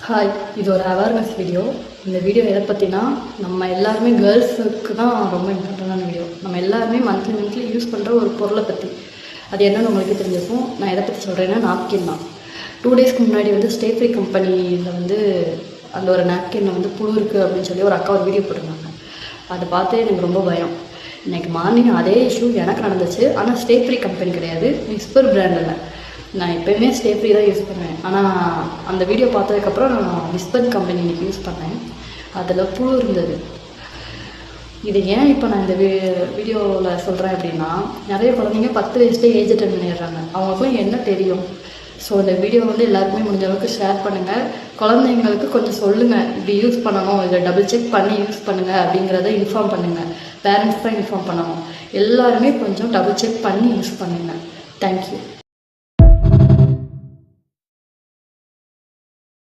Hi, இது ஒரு awareness video. இந்த வீடியோ எதை பற்றினா, நம்ம எல்லாருமே கேர்ள்ஸுக்கு தான் ரொம்ப இம்பார்ட்டண்டான வீடியோ. நம்ம எல்லாருமே மந்த்லி யூஸ் பண்ணுற ஒரு பொருளை பற்றி. அது என்னென்னு உங்களுக்கு தெரிஞ்சிருக்கும். நான் எதை பற்றி சொல்கிறேன்னா, நாப்கின் தான். 2 டேஸ்க்கு முன்னாடி ஸ்டே ஃப்ரீ கம்பெனியில் அந்த ஒரு நாப்கினில் புழு இருக்குது அப்படின்னு சொல்லி ஒரு அக்கா ஒரு வீடியோ போட்டிருந்தாங்க. அதை பார்த்து எனக்கு ரொம்ப பயம். இன்றைக்கி மார்னிங் அதே இஷ்யூ எனக்கு நடந்துச்சு. ஆனால் ஸ்டே ஃப்ரீ கம்பெனி கிடையாது, விஸ்பர் பிராண்டில். நான் எப்போயுமே ஸ்டே ஃப்ரீ தான் யூஸ் பண்ணுவேன். ஆனால் அந்த வீடியோ பார்த்ததுக்கப்புறம் நான் விஸ்பர் கம்பெனி இன்றைக்கி யூஸ் பண்ணேன். அதில் புழு இருந்தது. இது ஏன் இப்போ நான் இந்த வீடியோவில் சொல்கிறேன் அப்படின்னா, நிறைய குழந்தைங்க 10 வயசுலேயே ஏஜ் அட்டன் பண்ணிடுறாங்க. அவங்களுக்கும் என்ன தெரியும். ஸோ இந்த வீடியோ எல்லாருக்குமே முடிஞ்ச அளவுக்கு ஷேர் பண்ணுங்கள். குழந்தைங்களுக்கு கொஞ்சம் சொல்லுங்கள், இப்படி யூஸ் பண்ணணும், இதை டபுள் செக் பண்ணி யூஸ் பண்ணுங்கள் அப்படிங்கிறத இன்ஃபார்ம் பண்ணுங்கள். பேரண்ட்ஸ் தான் இன்ஃபார்ம் பண்ணணும். எல்லாருமே கொஞ்சம் டபுள் செக் பண்ணி யூஸ் பண்ணுங்கள். தேங்க்யூ.